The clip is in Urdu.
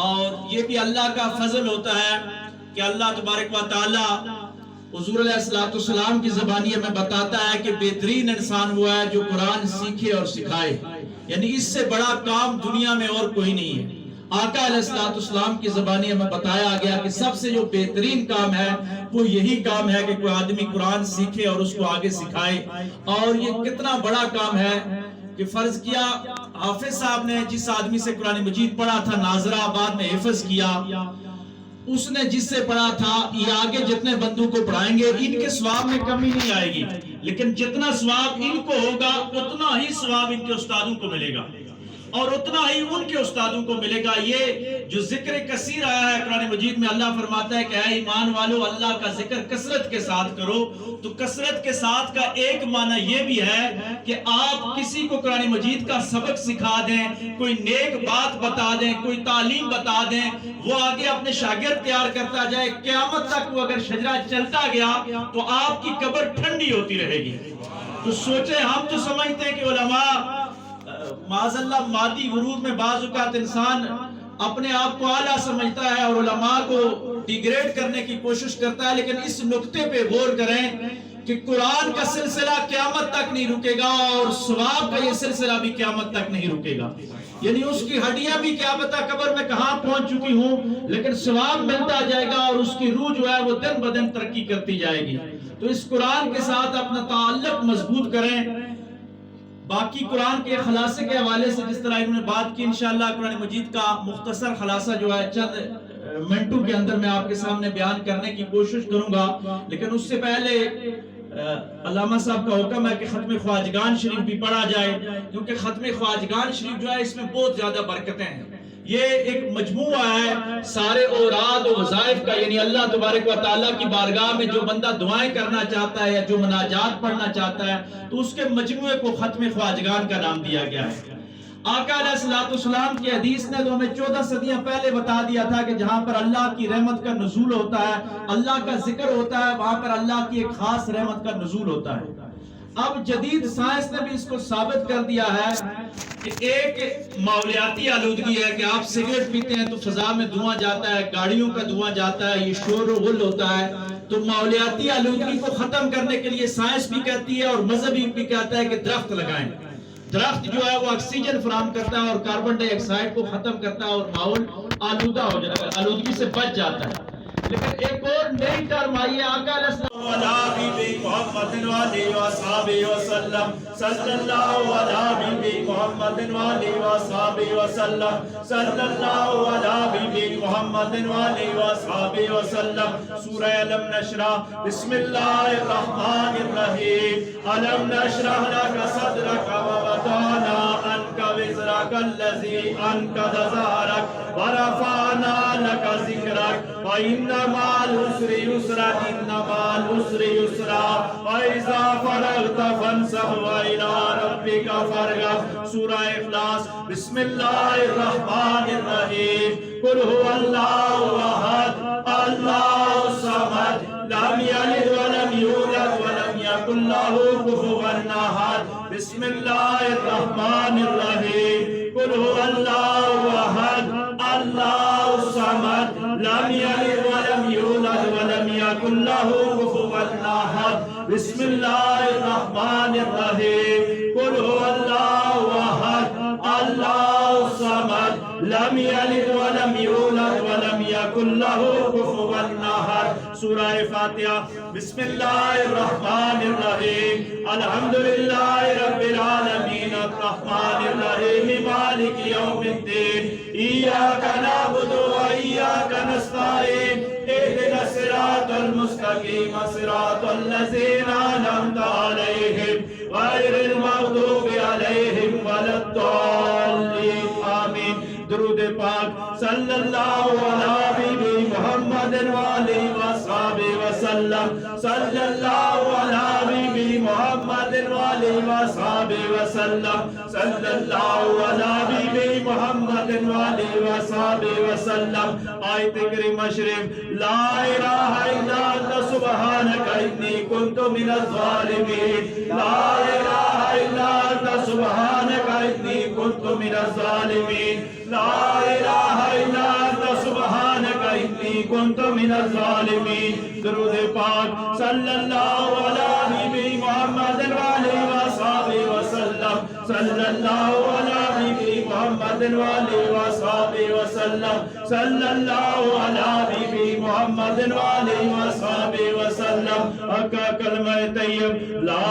اور یہ بھی اللہ کا فضل ہوتا ہے کہ اللہ تبارک و تعالی حضور علیہ السلام کی زبانیہ میں بتاتا ہے کہ بہترین انسان وہ ہے جو قرآن سیکھے اور سکھائے، یعنی اس سے بڑا کام دنیا میں اور کوئی نہیں ہے۔ آقا علیہ السلام کی زبانیہ میں بتایا گیا کہ سب سے جو بہترین کام ہے وہ یہی کام ہے کہ کوئی آدمی قرآن سیکھے اور اس کو آگے سکھائے۔ اور یہ کتنا بڑا کام ہے کہ فرض کیا حافظ صاحب نے جس آدمی سے قرآن مجید پڑھا تھا ناظرہ آباد میں حفظ کیا، اس نے جس سے پڑھا تھا، یہ آگے جتنے بندوں کو پڑھائیں گے ان کے ثواب میں کمی نہیں آئے گی، لیکن جتنا ثواب ان کو ہوگا اتنا ہی ثواب ان کے استادوں کو ملے گا اور اتنا ہی ان کے استادوں کو ملے گا۔ یہ جو ذکر کثیر آیا ہے قرآن مجید میں، اللہ فرماتا ہے کہ اے ایمان والو اللہ کا ذکر کثرت کے ساتھ کرو، تو کثرت کے ساتھ کا ایک معنی یہ بھی ہے کہ آپ کسی کو قرآن مجید کا سبق سکھا دیں، کوئی نیک بات بتا دیں، کوئی تعلیم بتا دیں، وہ آگے اپنے شاگرد تیار کرتا جائے، قیامت تک وہ اگر شجرہ چلتا گیا تو آپ کی قبر ٹھنڈی ہوتی رہے گی۔ تو سوچیں، ہم تو سمجھتے ہیں کہ علماء معاذ اللہ مادی ورود میں بعض اوقات انسان اپنے آپ کو اعلیٰ سمجھتا ہے اور علماء کو ڈیگریڈ کرنے کی کوشش کرتا ہے، لیکن اس نقطے پہ غور کریں کہ قرآن کا سلسلہ قیامت تک نہیں رکے گا اور ثواب کا یہ سلسلہ بھی قیامت تک نہیں رکے گا، یعنی اس کی ہڈیاں بھی کیا پتہ قبر میں کہاں پہنچ چکی ہوں، لیکن ثواب ملتا جائے گا اور اس کی روح جو ہے وہ دن بدن ترقی کرتی جائے گی۔ تو اس قرآن کے ساتھ اپنا تعلق مضبوط کریں۔ باقی قرآن کے خلاصے کے حوالے سے جس طرح انہوں نے بات کی، انشاءاللہ قرآن مجید کا مختصر خلاصہ جو ہے چند منٹوں کے اندر میں آپ کے سامنے بیان کرنے کی کوشش کروں گا، لیکن اس سے پہلے علامہ صاحب کا حکم ہے کہ ختم خواجگان شریف بھی پڑھا جائے، کیونکہ ختم خواجگان شریف جو ہے اس میں بہت زیادہ برکتیں ہیں۔ یہ ایک مجموعہ ہے سارے اوراد و وظائف کا، یعنی اللہ تبارک و تعالیٰ کی بارگاہ میں جو بندہ دعائیں کرنا چاہتا ہے یا جو مناجات پڑھنا چاہتا ہے تو اس کے مجموعے کو ختم خواجگان کا نام دیا گیا ہے۔ آقا علیہ السلام کی حدیث نے تو ہمیں 14 صدیاں پہلے بتا دیا تھا کہ جہاں پر اللہ کی رحمت کا نزول ہوتا ہے، اللہ کا ذکر ہوتا ہے، وہاں پر اللہ کی ایک خاص رحمت کا نزول ہوتا ہے۔ اب جدید سائنس نے بھی اس کو ثابت کر دیا ہے کہ ایک ماحولیاتی آلودگی ہے کہ آپ سگریٹ پیتے ہیں تو فضا میں دھواں جاتا ہے، گاڑیوں کا دھواں جاتا ہے، یہ شور و غل ہوتا ہے۔ تو ماحولیاتی آلودگی کو ختم کرنے کے لیے سائنس بھی کہتی ہے اور مذہب بھی کہتا ہے کہ درخت لگائیں۔ درخت جو ہے وہ آکسیجن فراہم کرتا ہے اور کاربن ڈائی آکسائڈ کو ختم کرتا ہے اور ماحول آلودہ ہو جاتا ہے، آلودگی سے بچ جاتا ہے۔ لیکن ایک اور نئی ٹرم آئی ہے، آقا علیہ السلام محمد علیہ وصحبہ وسلم صلی اللہ علیہ محمد علیہ وصحبہ وسلم صلی اللہ علیہ محمد علیہ وصحبہ وسلم۔ سورہ علم نشرح، بسم اللہ الرحمن الرحیم۔ علم نشرح لک صدرک ووضعنا عنک وزرک الذی انقض ظہرک ورفعنا لک ذکرک فإن مع العسر يسرا إن مع العسر يسرا فإذا فرغت فانصب وإلى ربك فارغب۔ سورہ اخلاص، بسم اللہ الرحمن الرحیم۔ قل هو اللہ احد اللہ الصمد لم یلد ولم یولد ولم یکن له کفوا احد۔ بسم اللہ الرحمن الرحیم۔ قل هو اللہ احد اللہ الصمد لم یلد ولم یولد ولم یکن له کفوا احد۔ بسم اللہ الرحمن الرحیم۔ قل هو اللہ احد اللہ الصمد لم یلد ولم یولد ولم یکن له کفوا احد۔ سورہ فاتحہ، بسم اللہ الرحمن الرحیم۔ الحمدللہ رب العالمین الرحمن الرحیم مالک یوم الدین۔ ایاک نعبد و ایاک نستعین۔ اہدنا الصراط المستقیم صراط الذین انعمت علیہم غیر المغضوب علیہم ولا الضالین آمین۔ درود پاک صلی اللہ علیہ محمد وآلہ وصحبہ وسلم صلی اللہ علیہ محمد وآلہ وصحبہ وسلم صلی اللہ علیہ محمد وآلہ وصحبہ وسلم۔ آیت کریمہ شریف، لا الہ الا انت سبحانک انی کنت من الظالمین۔ لا الہ الا انت سبحانک انی کنت من الظالمین۔ لا الہ إني كنت من الظالمين. درود پاک صلی اللہ علی حبیب محمد وآلہ وصحبہ وسلم. صلی اللہ علی حبیب محمد وآلہ وصحبہ وسلم. صلی اللہ علی حبیب محمد وآلہ وصحبہ وسلم. حق کلمہ طیب لا